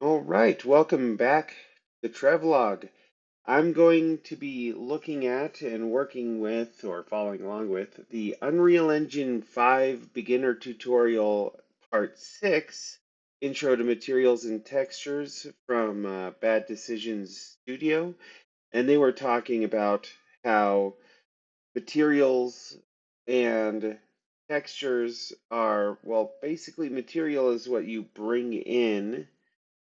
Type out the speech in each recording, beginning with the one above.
All right, welcome back to Trev Log. I'm going to be looking at and working with, or following along with, the Unreal Engine 5 Beginner Tutorial Part 6, Intro to Materials and Textures from Bad Decisions Studio. And they were talking about how materials and textures are, well, basically material is what you bring in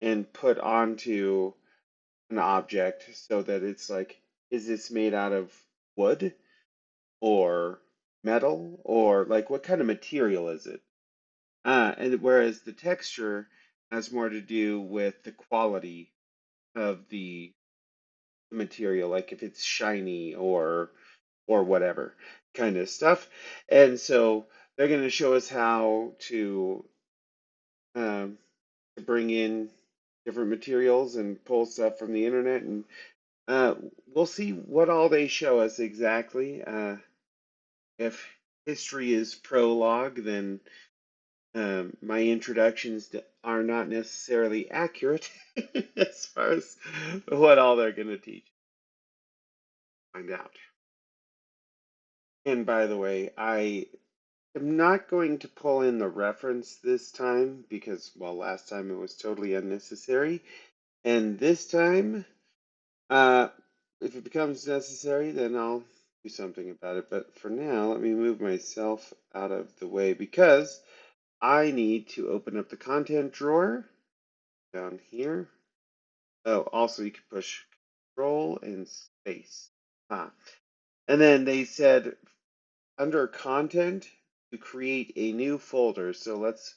and put onto an object so that it's like, is this made out of wood or metal or like what kind of material is it? And whereas the texture has more to do with the quality of the material, like if it's shiny or whatever kind of stuff. And so they're going to show us how um, to bring in different materials and pull stuff from the internet and Uh, we'll see what all they show us exactly. If history is prologue, then my introductions are not necessarily accurate as far as what all they're going to teach. Find out. And by the way, I am not going to pull in the reference this time because, well, last time it was totally unnecessary. And this time, Uh, if it becomes necessary, then I'll do something about it. But for now, let me move myself out of the way because I need to open up the content drawer down here. Oh, also you can push Control and Space. Ah. And then they said under Content to create a new folder. So let's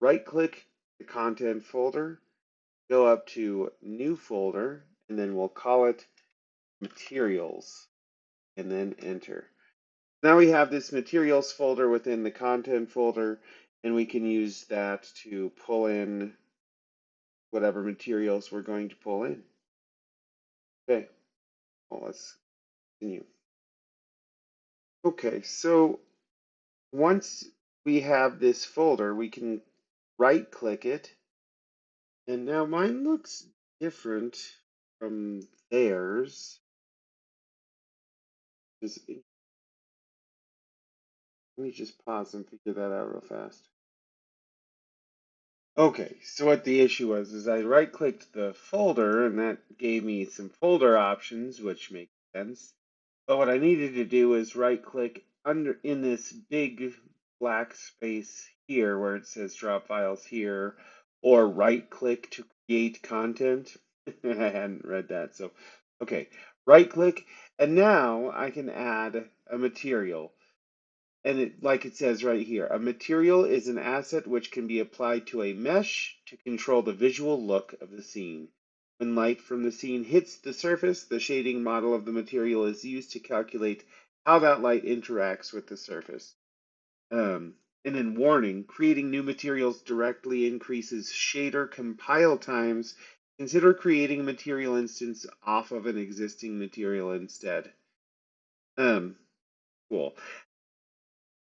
right click the content folder, go up to New Folder, and then we'll call it Materials. And then enter. Now we have this materials folder within the content folder, and we can use that to pull in whatever materials we're going to pull in. Okay, well, let's continue. Okay, so once we have this folder, we can right click it, and now mine looks different from theirs. Let me just pause and figure that out real fast. Okay, so what the issue was is I right-clicked the folder and that gave me some folder options, which makes sense. But what I needed to do is right-click under in this big black space here where it says drop files here, or right-click to create content. I hadn't read that, so okay, right-click, and now I can add a material. And like it says right here, a material is an asset which can be applied to a mesh to control the visual look of the scene. When light from the scene hits the surface, the shading model of the material is used to calculate how that light interacts with the surface. And then warning, creating new materials directly increases shader compile times. Consider creating a material instance off of an existing material instead. Um, cool.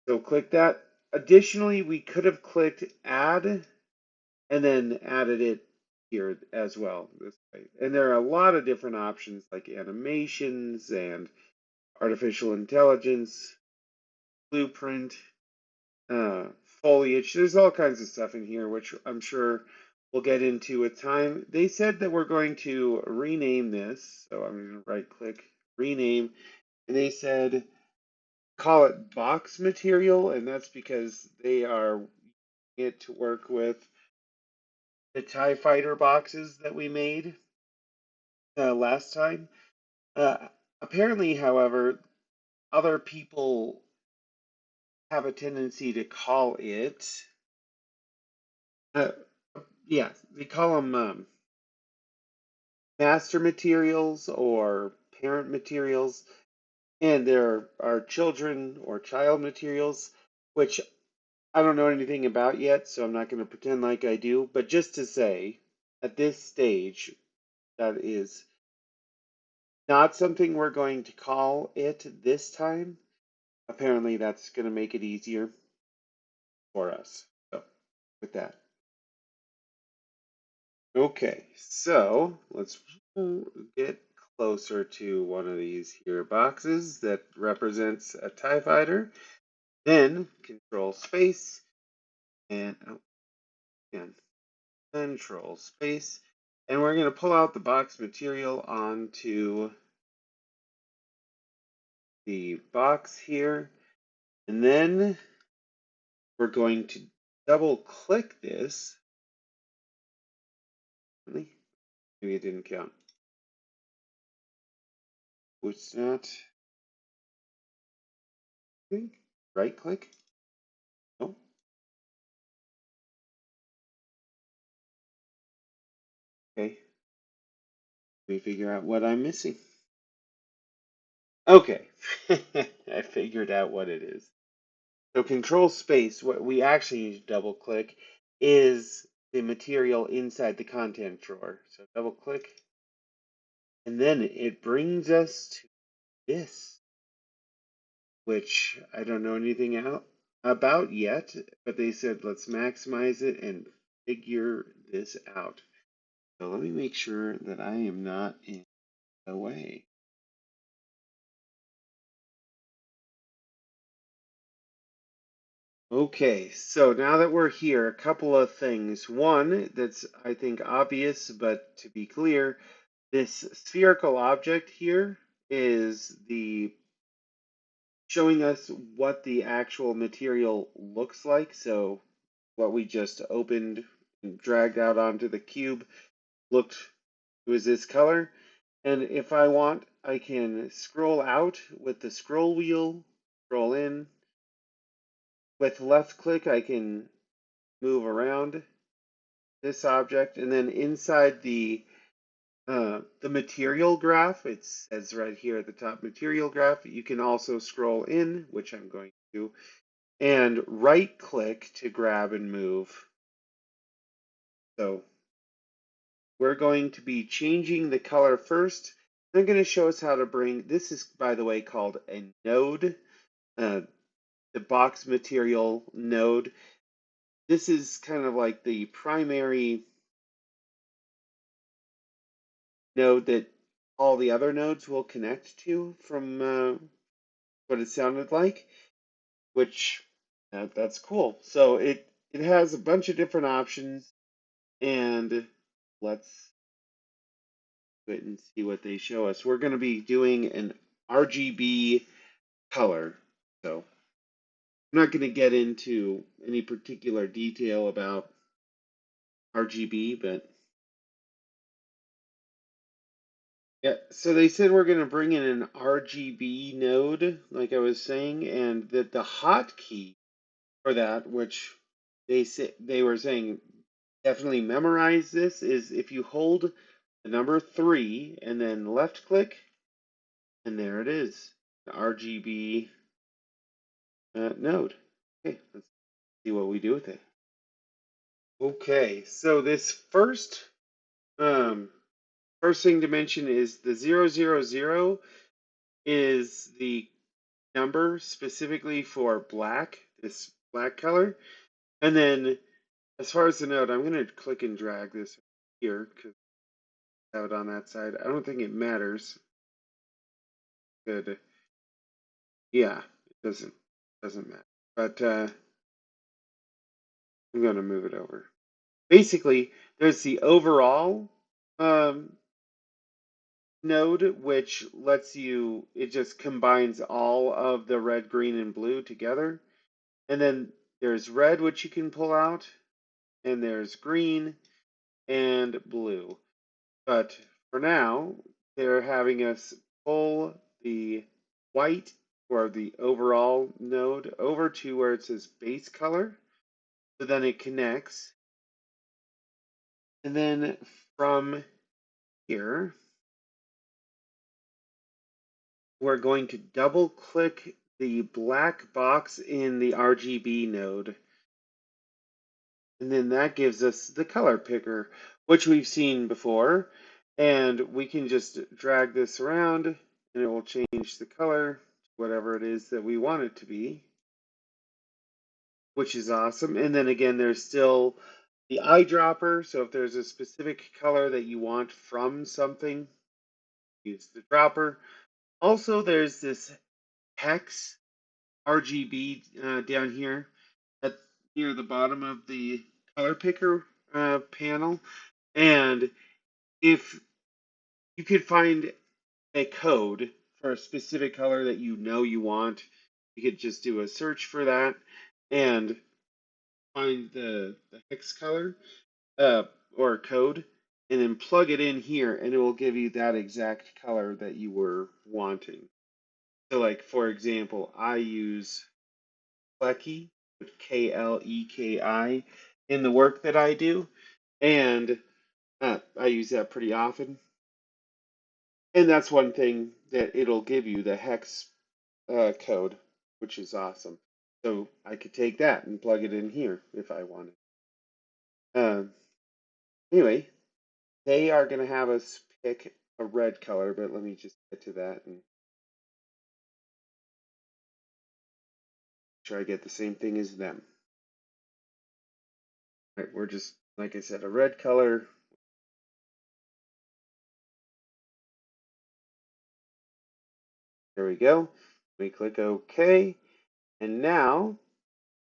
So click that. Additionally, we could have clicked add and then added it here as well this way. And there are a lot of different options like animations and artificial intelligence, blueprint, foliage. There's all kinds of stuff in here, which I'm sure we'll get into with time. They said that we're going to rename this. So I'm going to right click, rename. And they said call it box material, and that's because they are it to work with the TIE fighter boxes that we made last time. Uh, Apparently, however, other people have a tendency to call it, uh, yeah, they call them master materials or parent materials, and there are children or child materials, which I don't know anything about yet, so I'm not going to pretend like I do. But just to say, at this stage, that is not something we're going to call it this time. Apparently, that's going to make it easier for us. So, with that. Okay, so let's get closer to one of these here boxes that represents a TIE fighter. Then control space and again, control space. And we're going to pull out the box material onto the box here. And then we're going to double click this. Maybe it didn't count. What's that? Right click? Oh, okay. Let me figure out what I'm missing. Okay, I figured out what it is. So control space, what we actually need to double click is the material inside the content drawer. So double click, and then it brings us to this, which I don't know anything about yet, but they said let's maximize it and figure this out. So let me make sure that I am not in the way. Okay, so now that we're here, a couple of things. One that's, I think, obvious, but to be clear, this spherical object here is the showing us what the actual material looks like. So what we just opened and dragged out onto the cube looked was this color. And if I want, I can scroll out with the scroll wheel, scroll in. With left click, I can move around this object, and then inside the material graph, it says right here at the top, material graph. You can also scroll in, which I'm going to do, and right click to grab and move. So we're going to be changing the color first. I'm going to show us how to bring, this is, by the way, called a node, uh, the box material node. This is kind of like the primary node that all the other nodes will connect to from what it sounded like, which that's cool. So it has a bunch of different options, and let's wait and see what they show us. We're going to be doing an RGB color, so I'm not going to get into any particular detail about RGB, but yeah, so they said we're going to bring in an RGB node, like I was saying, and that the hotkey for that, which they were saying definitely memorize this, is if you hold the number 3 and then left click, and there it is, the RGB node. Okay, let's see what we do with it. Okay, so this um, first thing to mention is the 000 is the number specifically for black, this black color. And then as far as the node, I'm going to click and drag this here because I have it on that side. I don't think it matters. Good. Yeah, it doesn't matter. But I'm going to move it over. Basically, there's the overall um, node, which lets you, it just combines all of the red, green, and blue together. And then there's red, which you can pull out, and there's green and blue. But for now, they're having us pull the white or the overall node over to where it says base color. So then it connects. And then from here, we're going to double click the black box in the RGB node. And then that gives us the color picker, which we've seen before. And we can just drag this around and it will change the color to whatever it is that we want it to be, which is awesome. And then again, there's still the eyedropper. So if there's a specific color that you want from something, use the dropper. Also, there's this hex RGB down here at near the bottom of the color picker panel. And if you could find a code for a specific color that you know you want, you could just do a search for that and find the hex color or code and then plug it in here and it will give you that exact color that you were wanting. So like for example, I use Kleki, Kleki, in the work that I do, and I use that pretty often. And that's one thing that it'll give you, the hex code, which is awesome. So I could take that and plug it in here if I wanted. Um, anyway, they are going to have us pick a red color, but let me just get to that and try to get the same thing as them. All right, we're just, like I said, a red color. There we go. We click OK. And now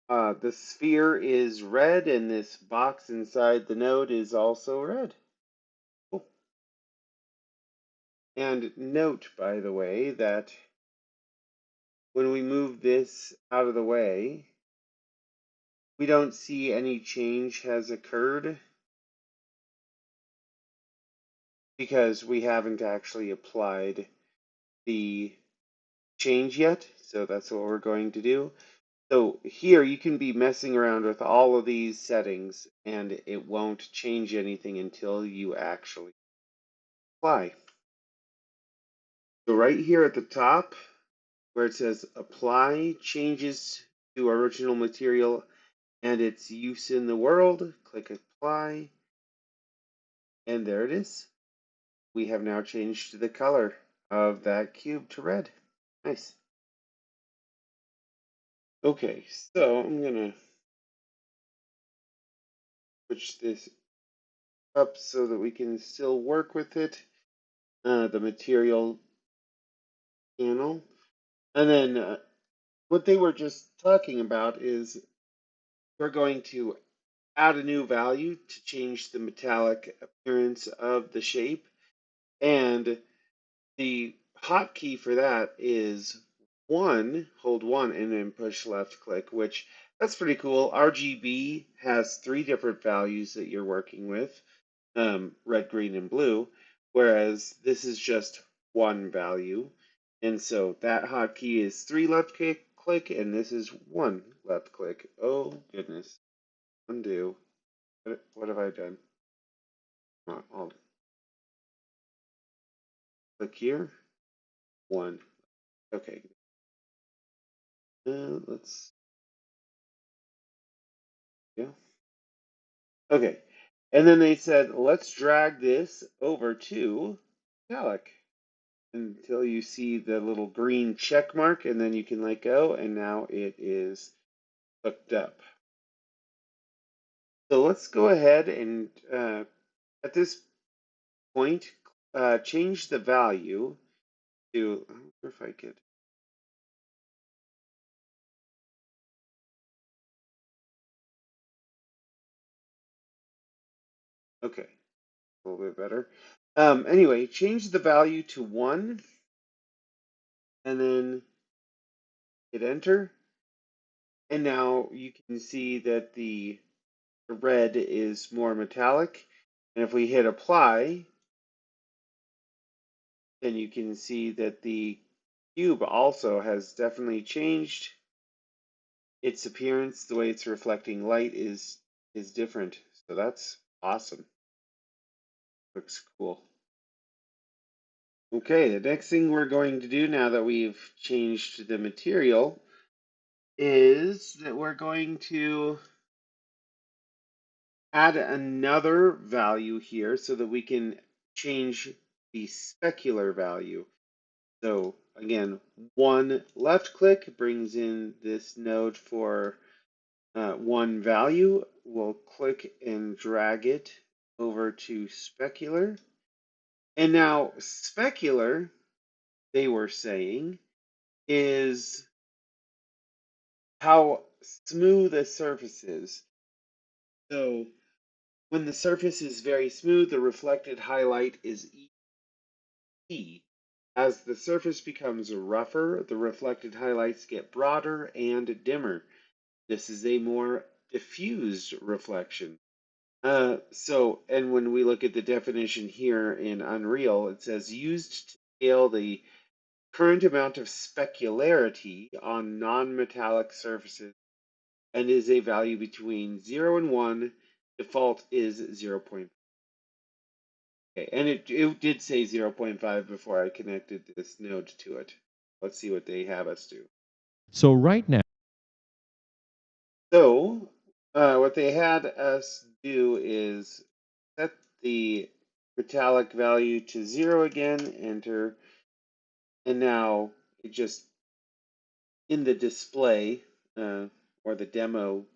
the sphere is red and this box inside the node is also red. Cool. And note, by the way, that when we move this out of the way, we don't see any change has occurred because we haven't actually applied the change yet. So that's what we're going to do. So here you can be messing around with all of these settings and it won't change anything until you actually apply. So right here at the top where it says apply changes to original material and its use in the world, click apply, and there it is. We have now changed the color of that cube to red. Nice. Okay, so I'm gonna switch this up so that we can still work with it. The material panel. And then what they were just talking about is we're going to add a new value to change the metallic appearance of the shape. And the hotkey for that is hold one, and then push left click, which that's pretty cool. RGB has 3 different values that you're working with, red, green, and blue, whereas this is just one value. And so that hotkey is 3 left click, and this is 1 left click. Oh goodness. Undo. What have I done? I'll click here. 1. Okay. Let's, yeah. Okay. And then they said, let's drag this over to metallic until you see the little green check mark, and then you can let go, and now it is hooked up. So let's go ahead and at this point, change the value to, I wonder if I could. Okay, a little bit better. Anyway, change the value to 1 and then hit enter. And now you can see that the red is more metallic. And if we hit apply, then you can see that the cube also has definitely changed. Its appearance, the way it's reflecting light is different. So that's awesome. Looks cool. Okay, the next thing we're going to do now that we've changed the material is that we're going to add another value here so that we can change the specular value. So again, 1 left click brings in this node for one value. We'll click and drag it over to specular. And now specular, they were saying, is how smooth a surface is. So when the surface is very smooth, the reflected highlight is E. As the surface becomes rougher, the reflected highlights get broader and dimmer. This is a more diffused reflection. And when we look at the definition here in Unreal, it says used to scale the current amount of specularity on non-metallic surfaces and is a value between 0 and 1. Default is 0.5. Okay, and it did say 0.5 before I connected this node to it. Let's see what they have us do. So right now, So what they had us do is set the metallic value to 0 again, enter, and now it just, in the display, or the demo,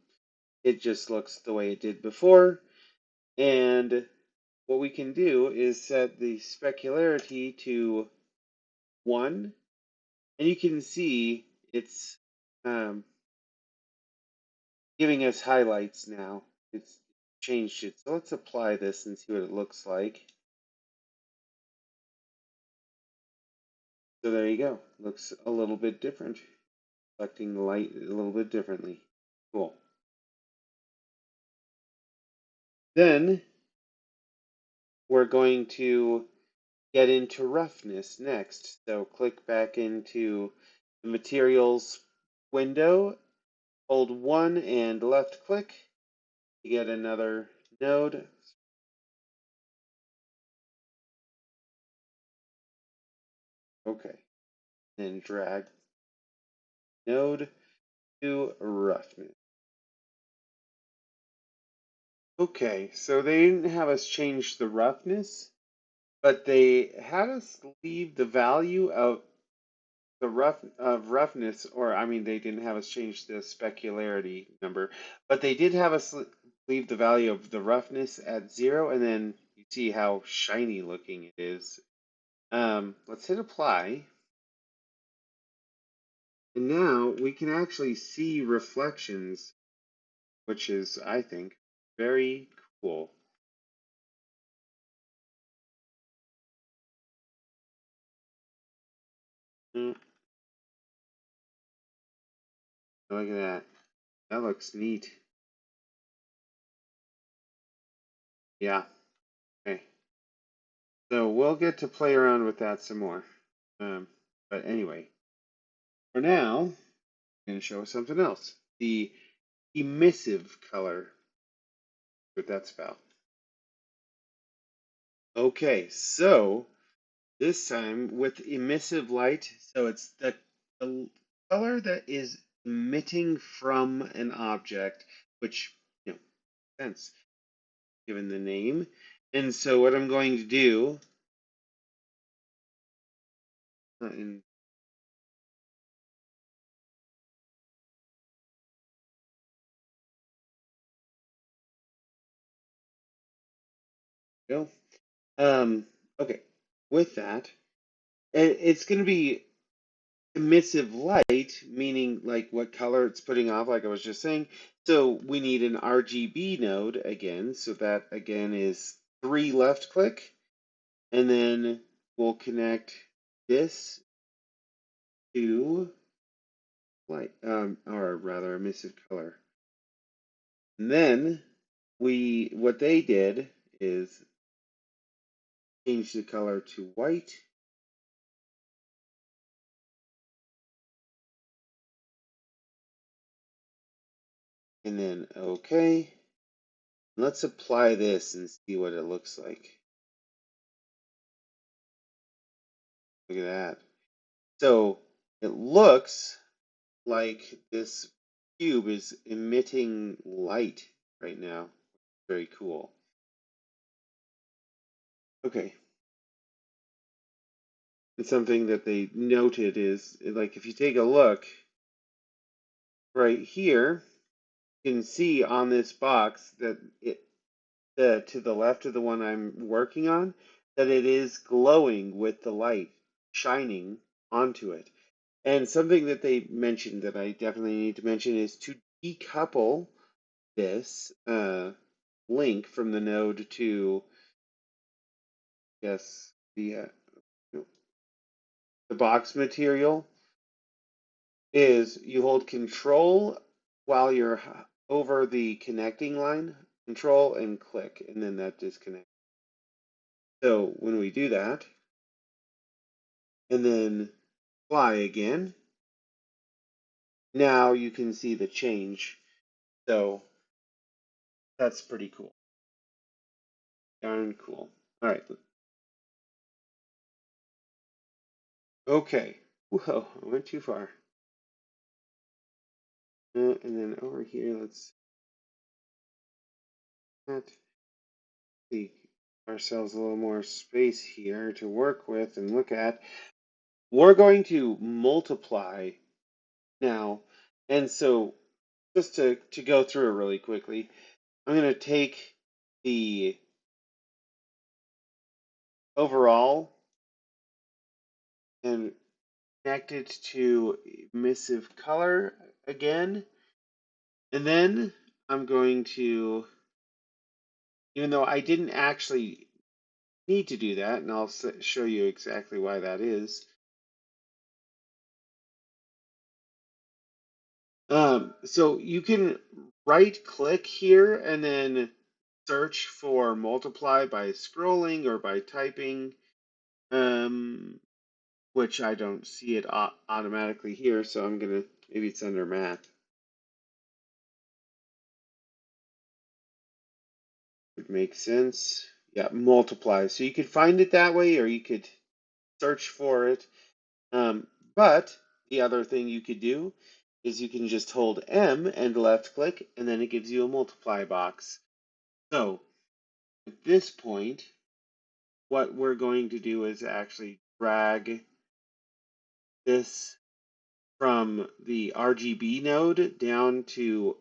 it just looks the way it did before. And what we can do is set the specularity to 1, and you can see it's giving us highlights now. It's changed it. So let's apply this and see what it looks like. So there you go. Looks a little bit different. Reflecting the light a little bit differently. Cool. Then we're going to get into roughness next. So click back into the materials window, hold 1 and left click to get another node. Okay. Then drag node to roughness. Okay, so they didn't have us change the roughness, but they had us leave the value of the roughness, or I mean, they didn't have us change the specularity number, but they did have us leave the value of the roughness at 0, and then you see how shiny looking it is. Let's hit apply, and now we can actually see reflections, which is, I think, very cool. Mm, look at that. That looks neat. Yeah. Okay. So we'll get to play around with that some more. But anyway, for now, I'm going to show something else. The emissive color. What that's about. Okay, so this time with emissive light, so it's the color that is emitting from an object, which, you know, makes sense given the name. And so what I'm going to do, and go, okay, with that, it's going to be emissive light, meaning like what color it's putting off, like I was just saying. So we need an RGB node again. So that again is 3 left click, and then we'll connect this to light, or rather emissive color. And then what they did is change the color to white. And then okay. Let's apply this and see what it looks like. Look at that. So it looks like this cube is emitting light right now. Very cool. Okay. And something that they noted is like if you take a look right here, You can see on this box that to the left of the one I'm working on, that it is glowing with the light shining onto it. And something that they mentioned that I definitely need to mention is to decouple this link from the node to, yes, the box material is you hold control while you're over the connecting line, control and click, and then that disconnects. So when we do that, and then fly again, now you can see the change. So that's pretty cool. Darn cool. All right. Okay. Whoa, I went too far. And then over here, let's see ourselves a little more space here to work with and look at. We're going to multiply now. And so just to go through it really quickly, I'm going to take the overall and connect it to emissive color again. And then I'm going to, even though I didn't actually need to do that, and I'll show you exactly why that is. So you can right click here and then search for multiply by scrolling or by typing, which I don't see it automatically here, so I'm gonna, maybe it's under math. Would make sense. Yeah, multiply. So you could find it that way, or you could search for it. But the other thing you could do is you can just hold M and left click, and then it gives you a multiply box. So at this point, what we're going to do is actually drag this from the RGB node down to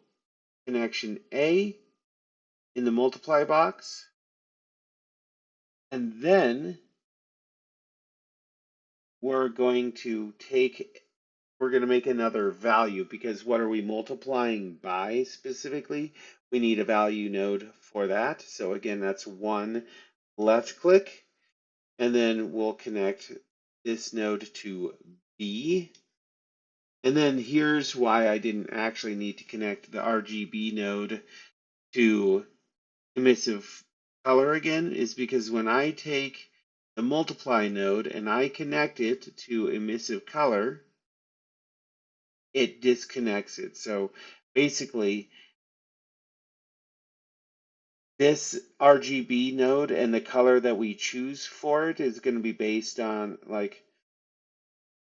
connection A in the multiply box. And then we're going to make another value, because what are we multiplying by specifically? We need a value node for that. So again, that's one left click, and then we'll connect this node to B. And then here's why I didn't actually need to connect the RGB node to emissive color again, is because when I take the multiply node and I connect it to emissive color, it disconnects it. So basically, this RGB node and the color that we choose for it is going to be based on, like,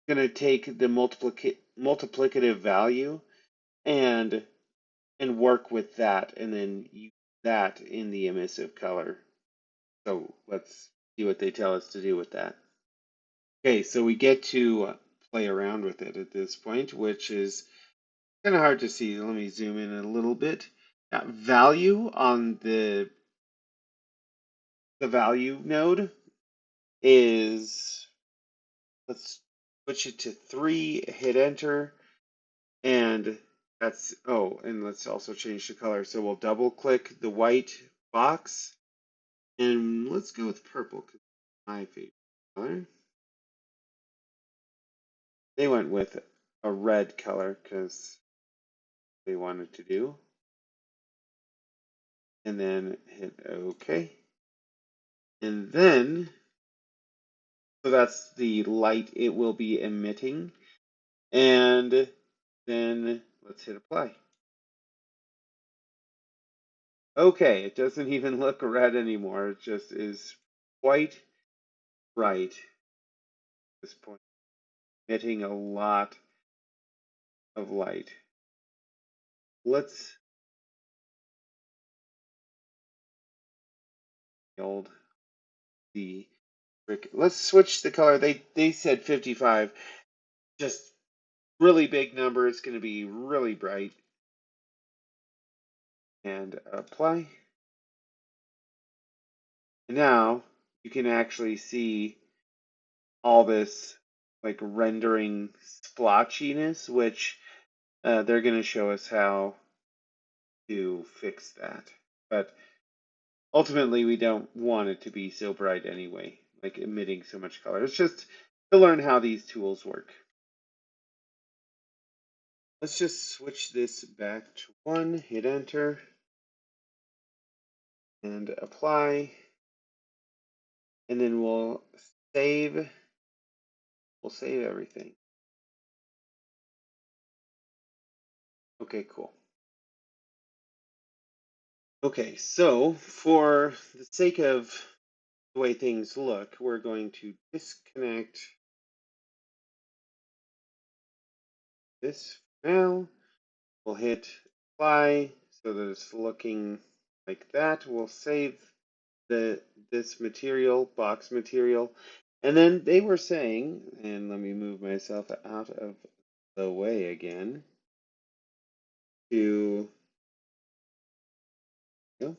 going to take the multiplicative value and work with that, and then use that in the emissive color. So let's see what they tell us to do with that. Okay, so we get to play around with it at this point, which is kind of hard to see. Let me zoom in a little bit. Value on the value node is, let's switch it to 3, hit enter, and that's, oh, and let's also change the color. So we'll double click the white box, and let's go with purple because it's my favorite color. They went with a red color because they wanted to do. And then hit OK. And then, so that's the light it will be emitting. And then let's hit apply. Okay, it doesn't even look red anymore. It just is quite bright at this point, emitting a lot of light. Let's build the brick. Let's switch the color. They said 55. Just really big number. It's going to be really bright. and apply. And now you can actually see all this like rendering splotchiness, which they're going to show us how to fix that. But ultimately, we don't want it to be so bright anyway, like emitting so much color. It's just to learn how these tools work. Let's just switch this back to 1, hit enter, and apply. And then we'll save everything. Okay, cool. Okay, so for the sake of the way things look, we're going to disconnect this for now. We'll hit apply so that it's looking like that. We'll save this material, box material. And then they were saying, and let me move myself out of the way again to, you know,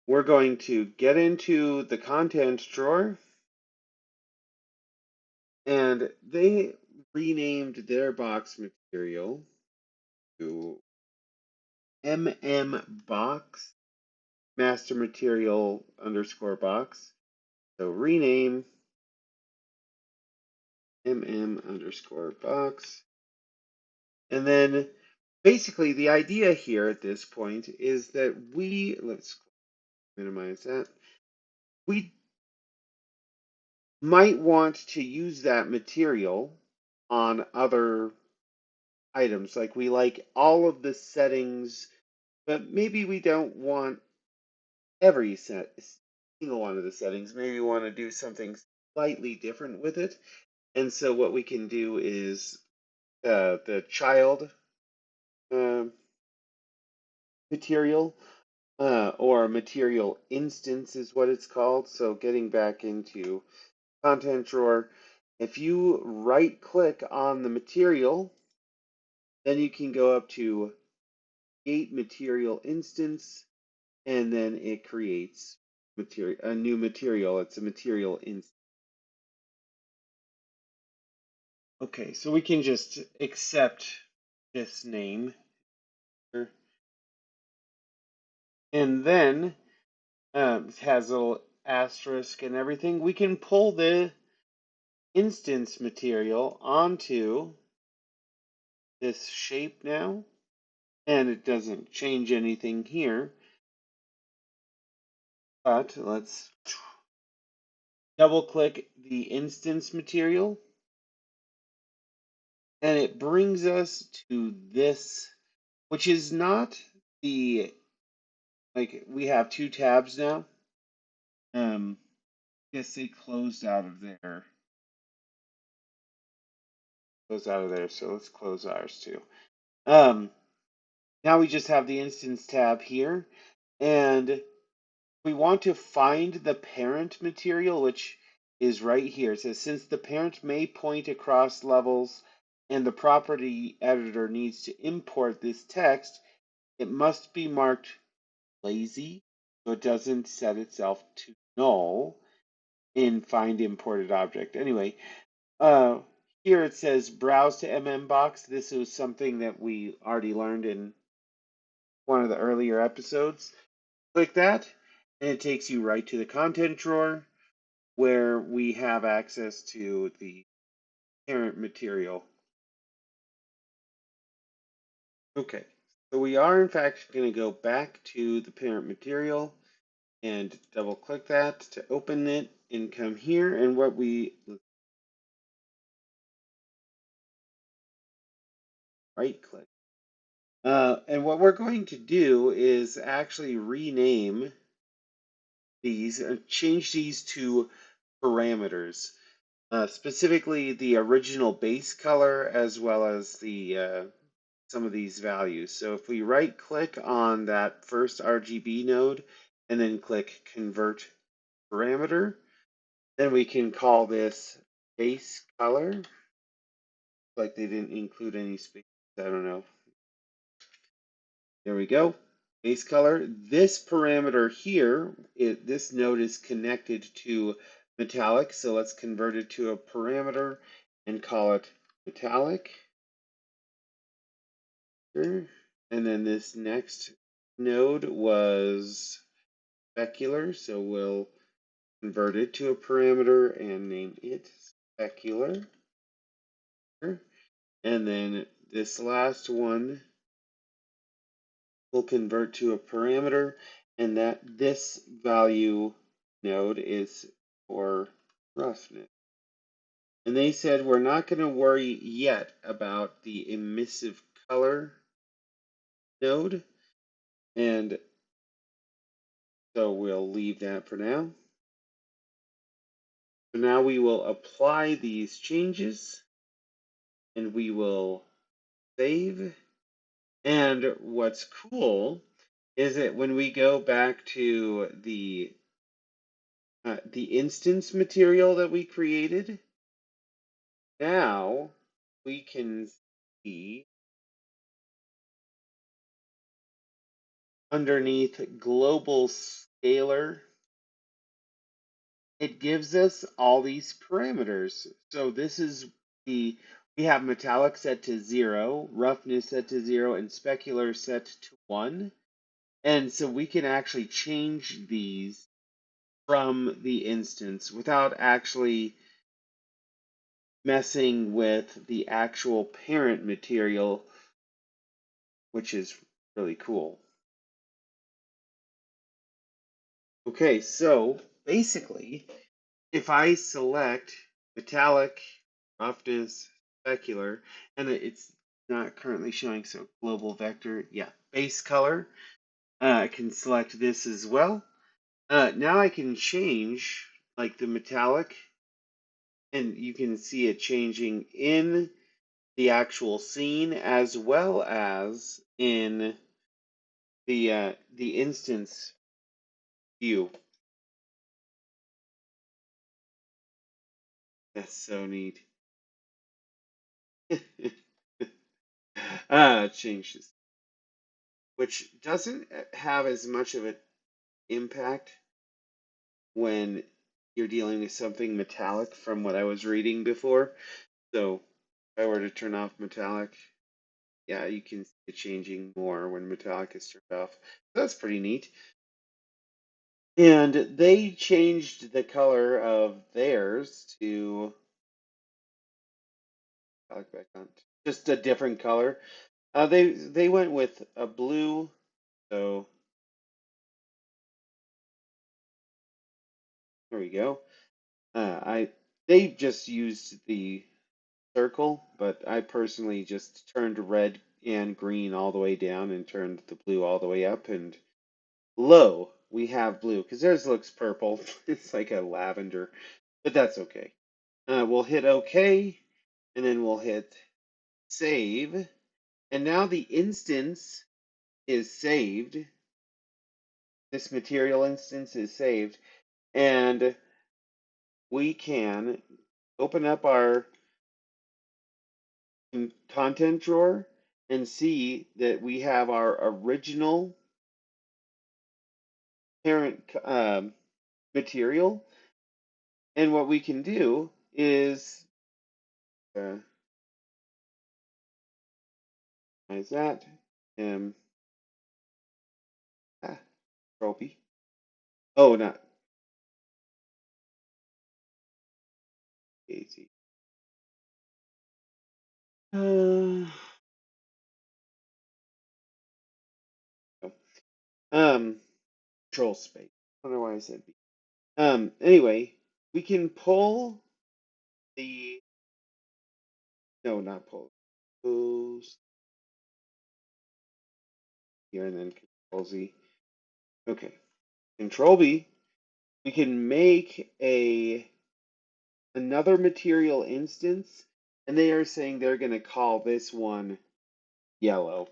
we're going to get into the content drawer, and they renamed their box material to box master material underscore box. So rename underscore box. And then basically the idea here at this point is that let's minimize that. We might want to use that material on other items. Like we like all of the settings, but maybe we don't want every single one of the settings. Maybe we want to do something slightly different with it. And so what we can do is the child uh, material or material instance is what it's called. So getting back into content drawer, if you right click on the material, then you can go up to create material instance, and then it creates a new material. It's a material instance. Okay, so we can just accept this name. And then it has a little asterisk and everything. We can pull the instance material onto this shape now, and it doesn't change anything here. But let's double click the instance material, and it brings us to this, which is not like we have two tabs now. I guess they closed out of there. So let's close ours too. Now we just have the instance tab here, and we want to find the parent material, which is right here. It says, since the parent may point across levels and the property editor needs to import this text, it must be marked lazy so it doesn't set itself to null in find imported object. Anyway, here it says browse to box. This was something that we already learned in one of the earlier episodes. Click that, and it takes you right to the content drawer where we have access to the parent material. Okay, so we are in fact going to go back to the parent material and double click that to open it and come here, and what we right click. And what we're going to do is actually rename these and change these to parameters, specifically the original base color as well as the some of these values. So if we right click on that first RGB node and then click convert parameter, then we can call this base color. Like they didn't include any space. I don't know. There we go. base color. This parameter here, this node is connected to metallic, so let's convert it to a parameter and call it metallic. And then this next node was specular, so we'll convert it to a parameter and name it specular. And then this last one will convert to a parameter, and that this value node is for roughness. And they said we're not going to worry yet about the emissive color node, and so we'll leave that for now. So now we will apply these changes, and we will save. And what's cool is that when we go back to the instance material that we created, now we can see underneath global scalar, it gives us all these parameters. So this is we have metallic set to 0, roughness set to 0, and specular set to 1. And so we can actually change these from the instance without actually messing with the actual parent material, which is really cool. Okay, so basically, if I select metallic, roughness, specular, and it's not currently showing, so global vector, yeah, base color, I can select this as well. Now I can change like the metallic, and you can see it changing in the actual scene as well as in the instance view. That's so neat. Change this, which doesn't have as much of an impact when you're dealing with something metallic from what I was reading before. So if I were to turn off metallic, yeah, you can see it changing more when metallic is turned off. That's pretty neat. And they changed the color of theirs to back on, just a different color. They went with a blue, so there we go. They just used the circle, but I personally just turned red and green all the way down and turned the blue all the way up, and lo, we have blue, because theirs looks purple. It's like a lavender, but that's okay. We'll hit OK, and then we'll hit save, and now the instance is saved. This material instance is saved, and we can open up our content drawer and see that we have our original parent material. And what we can do is, is that, um, trophy. Oh, not Daisy. Uh, um, control space. I don't know why I said B. Anyway, we can pull the, no, not pull, pulls here and then control Z. Okay, control B. We can make another material instance, and they are saying they're going to call this one yellow.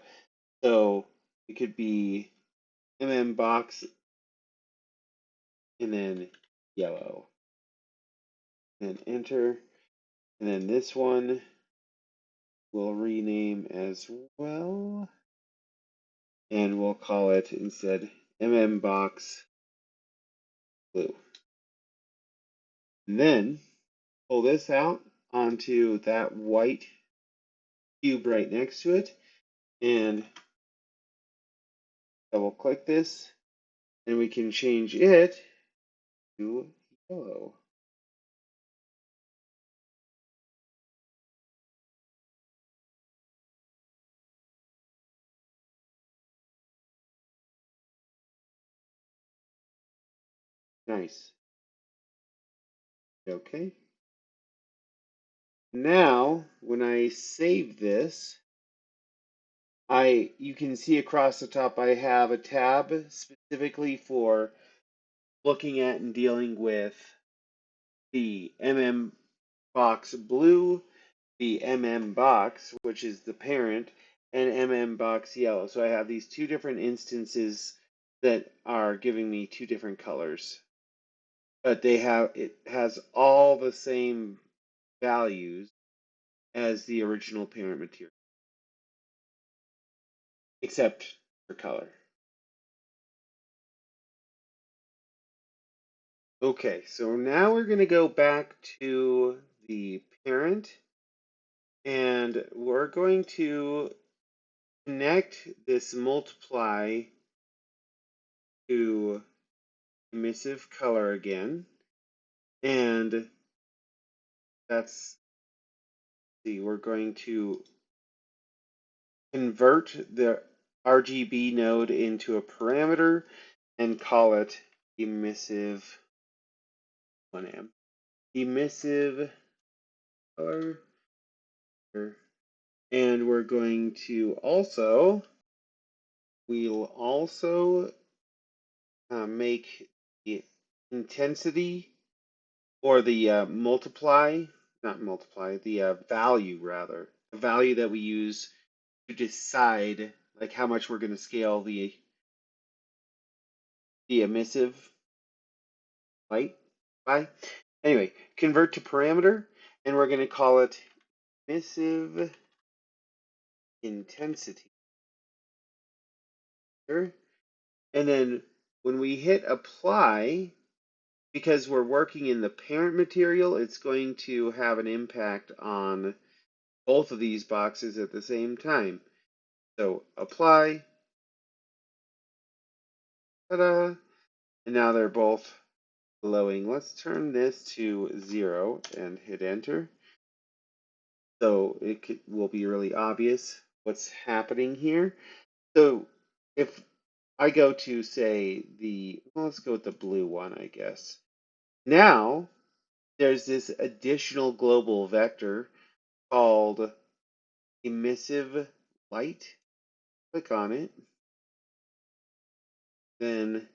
So it could be box and then yellow. And enter. And then this one we'll rename as well. and we'll call it instead box blue. And then pull this out onto that white cube right next to it and double click this, and we can change it to yellow. Nice. Okay. Now, when I save this, you can see across the top I have a tab specifically for looking at and dealing with the box blue, the box, which is the parent, and box yellow. So I have these two different instances that are giving me two different colors. But it has all the same values as the original parent material, except for color. Okay, so now we're going to go back to the parent, and we're going to connect this multiply to emissive color again, and we're going to convert the RGB node into a parameter and call it emissive 1M. Emissive color, and we'll also make the intensity or the value rather, the value that we use to decide like how much we're going to scale the emissive light by. Anyway, convert to parameter, and we're going to call it emissive intensity. And then when we hit apply, because we're working in the parent material, it's going to have an impact on both of these boxes at the same time. So apply, ta-da, and now they're both glowing. Let's turn this to 0 and hit enter. So it will be really obvious what's happening here. So if I go to say let's go with the blue one, I guess. Now there's this additional global vector called emissive light. Click on it. Then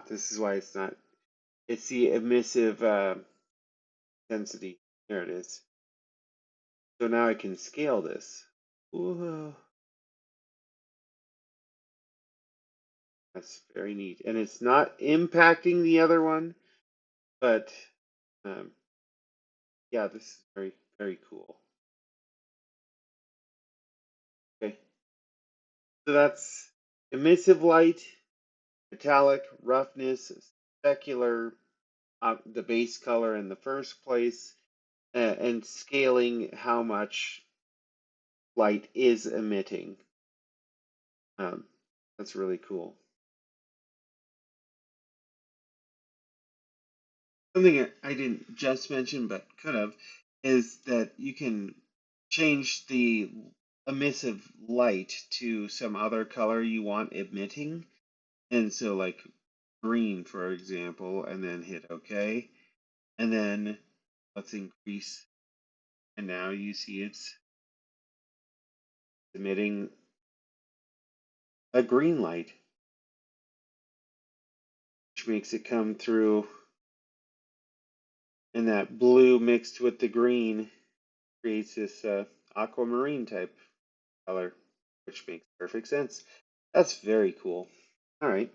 this is why it's not. It's the emissive density. There it is. So now I can scale this. Whoa. That's very neat. And it's not impacting the other one, but yeah, this is very, very cool. Okay. So that's emissive light, metallic, roughness, specular, the base color in the first place, and scaling how much light is emitting. That's really cool. Something I didn't just mention, but could have, is that you can change the emissive light to some other color you want emitting. And so like green, for example, and then hit OK. And then let's increase. And now you see it's emitting a green light, which makes it come through. And that blue mixed with the green creates this aquamarine type color, which makes perfect sense. That's very cool. All right.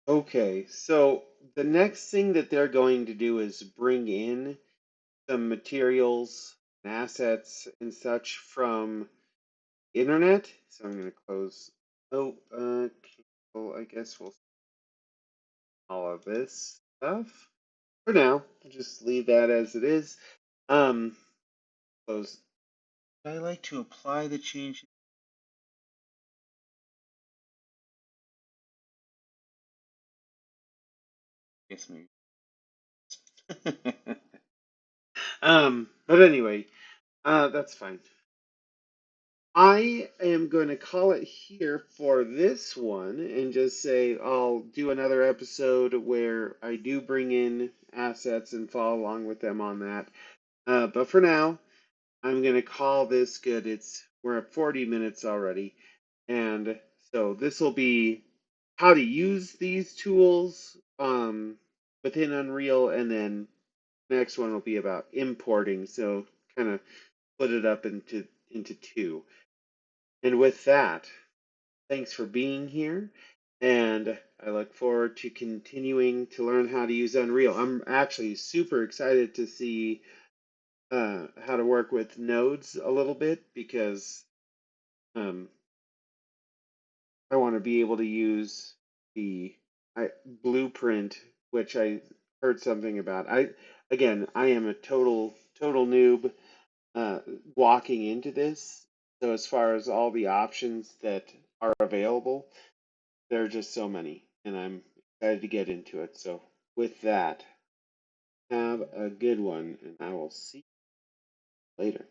Okay, so the next thing that they're going to do is bring in some materials and assets and such from internet. So I'm going to close. Oh, cancel. I guess we'll all of this stuff for now. I'll just leave that as it is. Close. I like to apply the changes. Guess maybe. But anyway, that's fine. I am going to call it here for this one and just say I'll do another episode where I do bring in assets and follow along with them on that. But for now, I'm going to call this good. We're at 40 minutes already. And so this will be how to use these tools within Unreal, and then next one will be about importing. So kind of split it up into two. And with that, thanks for being here. And I look forward to continuing to learn how to use Unreal. I'm actually super excited to see how to work with nodes a little bit because um, I want to be able to use the blueprint, which I heard something about. I am a total noob uh, walking into this. So as far as all the options that are available, there are just so many, and I'm excited to get into it. So with that, have a good one, and I will see you later.